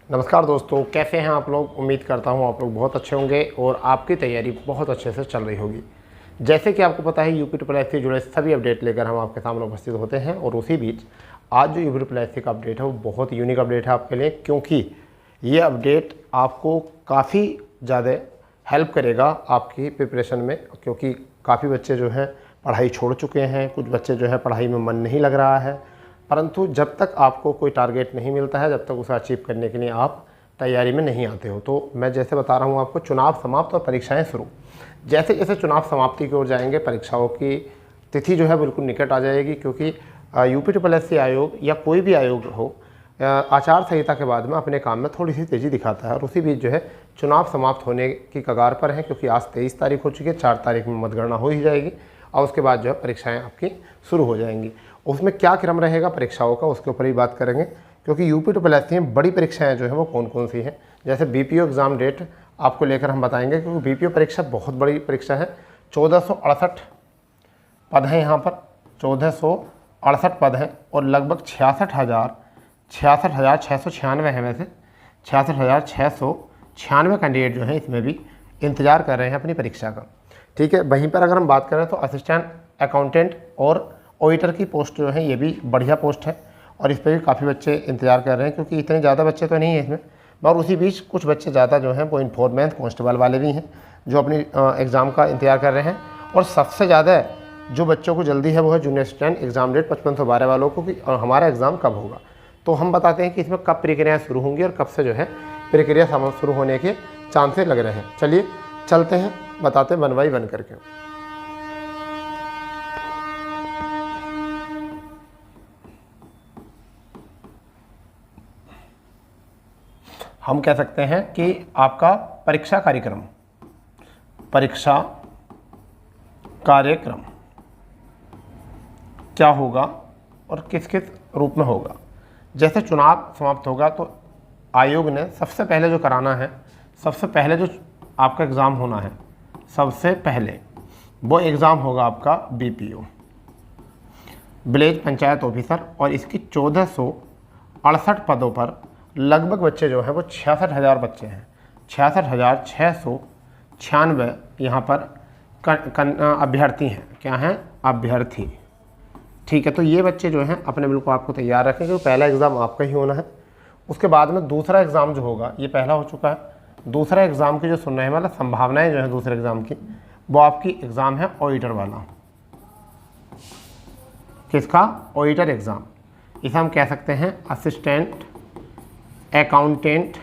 नमस्कार दोस्तों, कैसे हैं आप लोग। उम्मीद करता हूं आप लोग बहुत अच्छे होंगे और आपकी तैयारी बहुत अच्छे से चल रही होगी। जैसे कि आपको पता है UP से जुड़े सभी अपडेट लेकर हम आपके सामने उपस्थित होते हैं और उसी बीच आज जो UP का अपडेट है वो बहुत यूनिक अपडेट है आपके लिए, क्योंकि ये अपडेट आपको काफ़ी ज़्यादा हेल्प करेगा आपकी प्रिपरेशन में। क्योंकि काफ़ी बच्चे जो हैं पढ़ाई छोड़ चुके हैं, कुछ बच्चे जो है पढ़ाई में मन नहीं लग रहा है, परंतु जब तक आपको कोई टारगेट नहीं मिलता है, जब तक उसे अचीव करने के लिए आप तैयारी में नहीं आते हो। तो मैं जैसे बता रहा हूँ आपको, चुनाव समाप्त और परीक्षाएं शुरू। जैसे जैसे चुनाव समाप्ति की ओर जाएंगे, परीक्षाओं की तिथि जो है बिल्कुल निकट आ जाएगी, क्योंकि UP आयोग या कोई भी आयोग हो, आचार संहिता के बाद में अपने काम में थोड़ी सी तेज़ी दिखाता है। और उसी बीच जो है चुनाव समाप्त होने की कगार पर है, क्योंकि आज 23 तारीख हो चुकी है, 4 तारीख में मतगणना हो ही जाएगी और उसके बाद जो है परीक्षाएं आपकी शुरू हो जाएंगी। उसमें क्या क्रम रहेगा परीक्षाओं का, उसके ऊपर ही बात करेंगे। क्योंकि UP में बड़ी परीक्षाएं जो हैं वो कौन कौन सी हैं। जैसे BPO एग्ज़ाम डेट आपको लेकर हम बताएंगे, क्योंकि BPO परीक्षा बहुत बड़ी परीक्षा है। 1468 पद हैं यहाँ पर, 1468 पद हैं और लगभग 66,696 हैं। वैसे 66,696 कैंडिडेट जो हैं इसमें भी इंतज़ार कर रहे हैं अपनी परीक्षा का। ठीक है, वहीं पर अगर हम बात करें तो असिस्टेंट अकाउंटेंट और ऑडिटर की पोस्ट जो है ये भी बढ़िया पोस्ट है और इस पर भी काफ़ी बच्चे इंतज़ार कर रहे हैं, क्योंकि इतने ज़्यादा बच्चे तो नहीं हैं इसमें। और उसी बीच कुछ बच्चे ज़्यादा जो हैं वो इन्फॉर्मेंस कांस्टेबल वाले भी हैं जो अपनी एग्ज़ाम का इंतज़ार कर रहे हैं। और सबसे ज़्यादा जो बच्चों को जल्दी है वो है जूनियर असिस्टेंट एग्ज़ाम डेट 5512 वालों को, कि हमारा एग्ज़ाम कब होगा। तो हम बताते हैं कि इसमें कब प्रक्रियाएँ शुरू होंगी और कब से जो है प्रक्रिया शुरू होने के चांसेस लग रहे हैं। चलिए चलते हैं, बताते हैं वन बाई वन करके। हम कह सकते हैं कि आपका परीक्षा कार्यक्रम क्या होगा और किस किस रूप में होगा। जैसे चुनाव समाप्त होगा तो आयोग ने सबसे पहले जो कराना है, सबसे पहले जो आपका एग्ज़ाम होना है, सबसे पहले वो एग्ज़ाम होगा आपका BPO विलेज पंचायत ऑफिसर। और इसकी 1468 पदों पर लगभग बच्चे जो हैं वो 66,000 बच्चे हैं। 66,696 यहाँ पर अभ्यर्थी हैं। क्या हैं? अभ्यर्थी। ठीक है, तो ये बच्चे जो हैं अपने बिल्कुल आपको तैयार रखें, क्योंकि पहला एग्ज़ाम आपका ही होना है। उसके बाद में दूसरा एग्ज़ाम जो होगा, ये पहला हो चुका है, दूसरा एग्ज़ाम की जो सुनने हैं मतलब संभावनाएँ जो हैं दूसरे एग्ज़ाम की, वो आपकी एग्ज़ाम है ऑडिटर वाला। किसका? Auditor exam. इसे हम कह सकते हैं असिस्टेंट अकाउंटेंट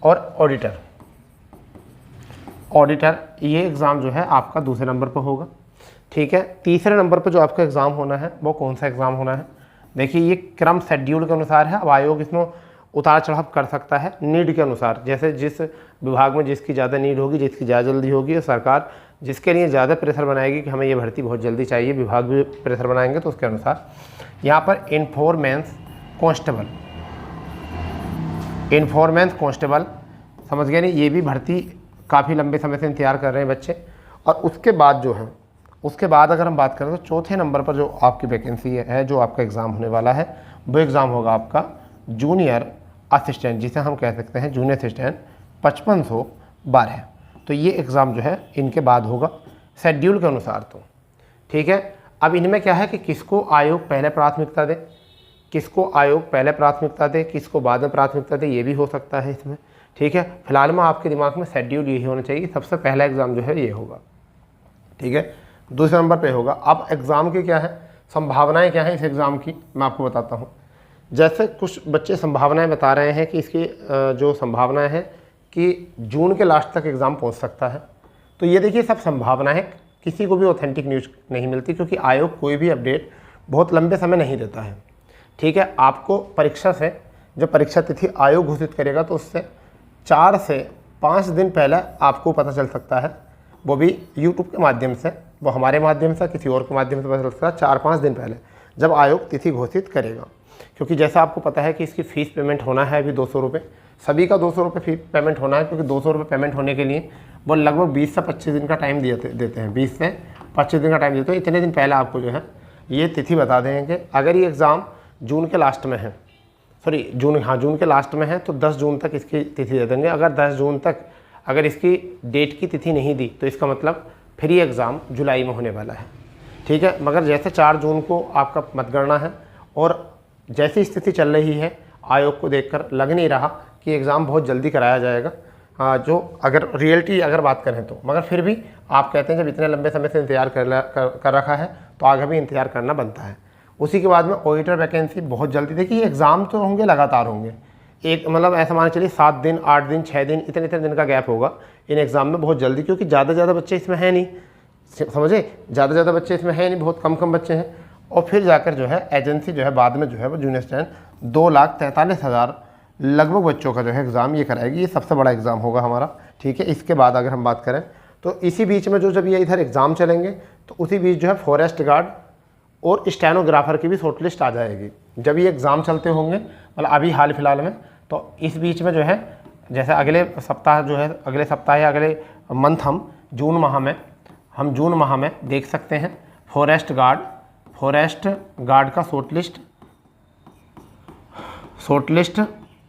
और ऑडिटर। ये एग्ज़ाम जो है आपका दूसरे नंबर पर होगा। ठीक है, तीसरे नंबर पर जो आपका एग्ज़ाम होना है वो कौन सा एग्ज़ाम होना है? देखिए, ये क्रम शेड्यूल के अनुसार है। अब आयोग इसमें उतार चढ़ाव कर सकता है नीड के अनुसार। जैसे जिस विभाग में जिसकी ज़्यादा नीड होगी, जिसकी ज़्यादा जल्दी होगी, और सरकार जिसके लिए ज़्यादा प्रेशर बनाएगी कि हमें ये भर्ती बहुत जल्दी चाहिए, विभाग भी प्रेशर बनाएंगे, तो उसके अनुसार यहाँ पर इन्फॉर्मेंस कांस्टेबल समझ गए नहीं, ये भी भर्ती काफ़ी लंबे समय से इंतजार कर रहे हैं बच्चे। और उसके बाद जो है, उसके बाद अगर हम बात करें तो चौथे नंबर पर जो आपकी वैकेंसी है, जो आपका एग्ज़ाम होने वाला है, वो एग्ज़ाम होगा आपका जूनियर असिस्टेंट, जिसे हम कह सकते हैं जूनियर असिस्टेंट 5512। तो ये एग्ज़ाम जो है इनके बाद होगा शेड्यूल के अनुसार। तो ठीक है, अब इनमें क्या है कि किसको आयोग पहले प्राथमिकता दे, किसको बाद में प्राथमिकता दे, ये भी हो सकता है इसमें। ठीक है, फिलहाल में आपके दिमाग में शेड्यूल यही होना चाहिए, सबसे पहला एग्ज़ाम जो है ये होगा। ठीक है, दूसरे नंबर पे होगा। अब एग्ज़ाम की क्या है, संभावनाएं क्या हैं इस एग्ज़ाम की, मैं आपको बताता हूँ। जैसे कुछ बच्चे संभावनाएं बता रहे हैं कि इसकी जो संभावनाएं हैं कि जून के लास्ट तक एग्ज़ाम पहुँच सकता है। तो ये देखिए, सब संभावना है, किसी को भी ऑथेंटिक न्यूज़ नहीं मिलती, क्योंकि आयोग कोई भी अपडेट बहुत लंबे समय नहीं देता है। ठीक है, आपको परीक्षा से जब परीक्षा तिथि आयोग घोषित करेगा तो उससे 4 से 5 दिन पहले आपको पता चल सकता है, वो भी यूट्यूब के माध्यम से, वो हमारे माध्यम से, किसी और के माध्यम से पता चल सकता है 4-5 दिन पहले, जब आयोग तिथि घोषित करेगा। क्योंकि जैसा आपको पता है कि इसकी फ़ीस पेमेंट होना है अभी 200 रुपये, सभी का 200 रुपये फीस पेमेंट होना है, क्योंकि 200 रुपये पेमेंट होने के लिए वो लगभग 20 से 25 दिन का टाइम देते हैं। 20 से 25 दिन का टाइम देते हैं। इतने दिन पहले आपको जो है ये तिथि बता देंगे। अगर ये एग्ज़ाम जून के लास्ट में है, सॉरी जून, हाँ जून के लास्ट में है तो 10 जून तक इसकी तिथि दे देंगे। अगर 10 जून तक अगर इसकी डेट की तिथि नहीं दी तो इसका मतलब फिर ये एग्ज़ाम जुलाई में होने वाला है, ठीक है। मगर जैसे 4 जून को आपका मतगणना है और जैसी स्थिति चल रही है आयोग को देखकर लग नहीं रहा कि एग्ज़ाम बहुत जल्दी कराया जाएगा, जो अगर रियलिटी अगर बात करें तो। मगर फिर भी आप कहते हैं जब इतने लंबे समय से इंतजार कर रखा है तो आगे भी इंतजार करना बनता है। उसी के बाद में ऑडिटर वैकेंसी बहुत जल्दी, देखिए एग्ज़ाम तो होंगे लगातार होंगे, एक मतलब ऐसा मान चलिए 7 दिन 8 दिन 6 दिन इतने दिन का गैप होगा इन एग्ज़ाम में बहुत जल्दी, क्योंकि ज़्यादा बच्चे इसमें हैं नहीं, समझे, ज़्यादा बच्चे इसमें हैं नहीं, बहुत कम बच्चे हैं। और फिर जाकर जो है एजेंसी जो है बाद में जो है वो जूनियर स्टैंड 2,43,000 लगभग बच्चों का जो है एग्ज़ाम ये कराएगी। ये सबसे बड़ा एग्ज़ाम होगा हमारा, ठीक है। इसके बाद अगर हम बात करें तो इसी बीच में जो जब ये इधर एग्ज़ाम चलेंगे तो उसी बीच जो है फॉरेस्ट गार्ड और स्टेनोग्राफर की भी शॉर्ट लिस्ट आ जाएगी। जब ये एग्ज़ाम चलते होंगे मतलब अभी हाल फिलहाल में, तो इस बीच में जो है जैसे अगले सप्ताह जो है, अगले सप्ताह या अगले मंथ हम जून माह में देख सकते हैं फॉरेस्ट गार्ड का शॉर्ट लिस्ट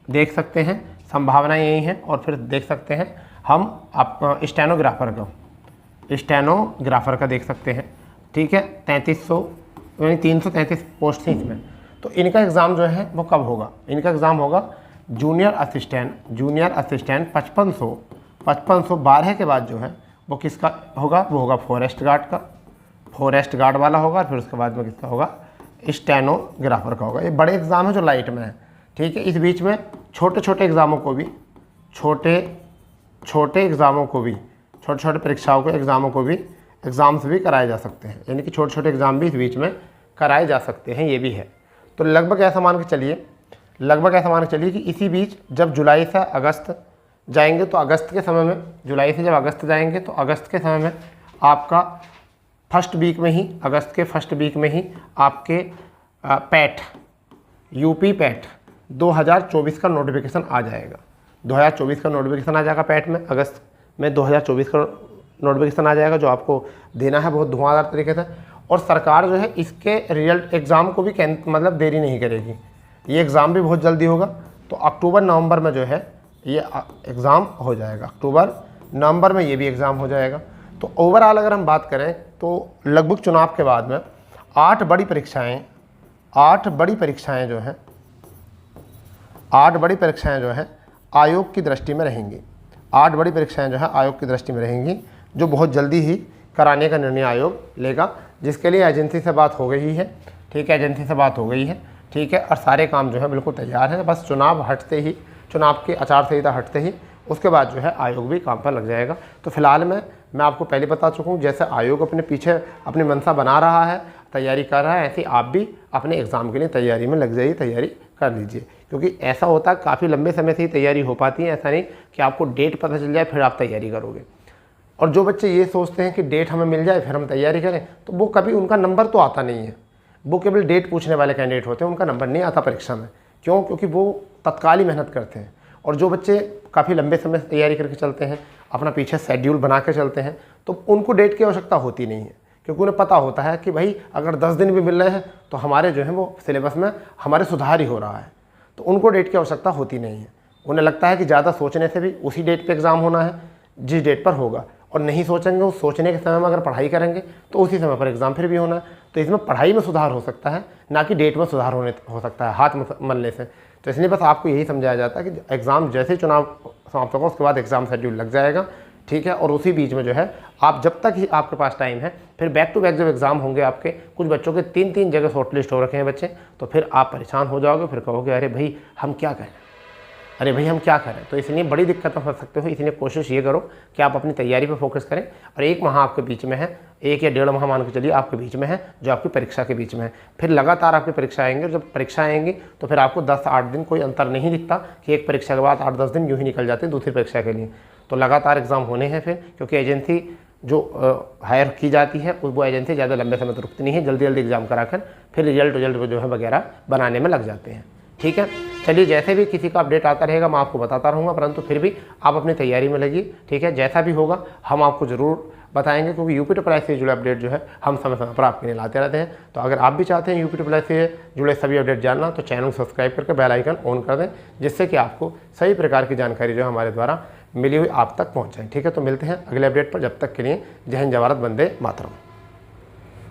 देख सकते हैं, संभावना यही है। और फिर देख सकते हैं हम स्टेनोग्राफर का देख सकते हैं, ठीक है। 333 पोस्ट थी इसमें। तो इनका एग्ज़ाम जो है वो कब होगा, इनका एग्ज़ाम होगा जूनियर असिस्टेंट 5512 के बाद जो है वो किसका होगा, वो होगा फॉरेस्ट गार्ड वाला होगा। और फिर उसके बाद में किसका होगा, स्टेनोग्राफर का होगा। ये बड़े एग्ज़ाम है जो लाइट में है, ठीक है। इस बीच में छोटे एग्ज़ामों को भी छोटे परीक्षाओं के एग्ज़ाम्स भी कराए जा सकते हैं, यानी कि छोटे एग्ज़ाम भी इस बीच में कराए जा सकते हैं, ये भी है। तो लगभग ऐसा मान के चलिए कि इसी बीच जब जुलाई से अगस्त जाएंगे तो अगस्त के समय में, जुलाई से जब अगस्त जाएंगे तो अगस्त के समय में आपका अगस्त के फर्स्ट वीक में ही आपके यूपी पैट 2024 का नोटिफिकेशन आ जाएगा। 2024 का नोटिफिकेशन आ जाएगा पैट में, अगस्त में 2024 का नोटिफिकेशन आ जाएगा जो आपको देना है बहुत धुआंधार तरीके से। और सरकार जो है इसके रिजल्ट एग्ज़ाम को भी मतलब देरी नहीं करेगी, ये एग्ज़ाम भी बहुत जल्दी होगा। तो अक्टूबर नवंबर में जो है ये एग्ज़ाम हो जाएगा, अक्टूबर नवंबर में ये भी एग्ज़ाम हो जाएगा। तो ओवरऑल अगर हम बात करें तो लगभग चुनाव के बाद में 8 बड़ी परीक्षाएं जो हैं आयोग की दृष्टि में रहेंगी। 8 बड़ी परीक्षाएं जो है आयोग की दृष्टि में रहेंगी, जो बहुत जल्दी ही कराने का निर्णय आयोग लेगा, जिसके लिए एजेंसी से बात हो गई है, ठीक है। ठीक है, और सारे काम जो है बिल्कुल तैयार हैं। बस चुनाव की आचार संहिता हटते ही उसके बाद जो है आयोग भी काम पर लग जाएगा। तो फिलहाल मैं आपको पहले बता चुका हूँ, जैसे आयोग अपने पीछे अपनी मंशा बना रहा है, तैयारी कर रहा है, ऐसे आप भी अपने एग्ज़ाम के लिए तैयारी में लग जाइए, तैयारी कर लीजिए। क्योंकि ऐसा होता है काफ़ी लंबे समय से ही तैयारी हो पाती है, ऐसा नहीं कि आपको डेट पता चल जाए फिर आप तैयारी करोगे। और जो बच्चे ये सोचते हैं कि डेट हमें मिल जाए फिर हम तैयारी करें, तो वो कभी उनका नंबर तो आता नहीं है। वो केवल डेट पूछने वाले कैंडिडेट होते हैं, उनका नंबर नहीं आता परीक्षा में। क्यों? क्योंकि वो तत्काल ही मेहनत करते हैं। और जो बच्चे काफ़ी लंबे समय से तैयारी करके चलते हैं, अपना पीछे शेड्यूल बना के चलते हैं, तो उनको डेट की आवश्यकता होती नहीं है, क्योंकि उन्हें पता होता है कि भाई अगर 10 दिन भी मिल रहे हैं तो हमारे जो है वो सिलेबस में हमारे सुधार ही हो रहा है, तो उनको डेट की आवश्यकता होती नहीं है। उन्हें लगता है कि ज़्यादा सोचने से भी उसी डेट पे एग्ज़ाम होना है जिस डेट पर होगा, और नहीं सोचेंगे, उस सोचने के समय में अगर पढ़ाई करेंगे तो उसी समय पर एग्ज़ाम फिर भी होना है। तो इसमें पढ़ाई में सुधार हो सकता है, ना कि डेट में सुधार हो सकता है हाथ मलने से। तो इसलिए बस आपको यही समझाया जाता है कि एग्ज़ाम जैसे ही चुनाव समाप्त होगा उसके बाद एग्ज़ाम शेड्यूल लग जाएगा, ठीक है। और उसी बीच में जो है आप जब तक ही आपके पास टाइम है, फिर बैक टू बैक जब एग्ज़ाम होंगे आपके, कुछ बच्चों के 3-3 जगह शॉर्ट लिस्ट हो रखे हैं बच्चे, तो फिर आप परेशान हो जाओगे, फिर कहोगे अरे भाई हम क्या करें। तो इसलिए बड़ी दिक्कत में फंस सकते हो। इसलिए कोशिश ये करो कि आप अपनी तैयारी पर फोकस करें। और 1 माह आपके बीच में है, 1 या 1.5 माह मान के चलिए आपके बीच में है, जो आपकी परीक्षा के बीच में है। फिर लगातार आपकी परीक्षा आएंगे, जब परीक्षा आएंगी तो फिर आपको 10-8 दिन कोई अंतर नहीं दिखता कि एक परीक्षा के बाद 8-10 दिन यूँ ही निकल जाते हैं दूसरी परीक्षा के लिए। तो लगातार एग्ज़ाम होने हैं फिर, क्योंकि एजेंसी जो हायर की जाती है वो एजेंसी ज़्यादा लंबे समय तक रुकती नहीं है, जल्दी एग्ज़ाम कराकर फिर रिजल्ट जो है वगैरह बनाने में लग जाते हैं, ठीक है। चलिए जैसे भी किसी का अपडेट आता रहेगा मैं आपको बताता रहूँगा, परंतु फिर भी आप अपनी तैयारी में लगिए, ठीक है। जैसा भी होगा हम आपको ज़रूर बताएंगे, क्योंकि यूपी ट्रिपल एस से जुड़े अपडेट जो है हम समय समय पर आपके लिए लाते रहते हैं। तो अगर आप भी चाहते हैं यूपी ट्रिपल एस से जुड़े सभी अपडेट जानना, तो चैनल को सब्सक्राइब करके बेल आइकन ऑन कर दें, जिससे कि आपको सभी प्रकार की जानकारी जो हमारे द्वारा मिली हुई आप तक पहुँच जाए, ठीक है। तो मिलते हैं अगले अपडेट पर, जब तक के लिए जय हिंद, जय भारत, वंदे मातरम।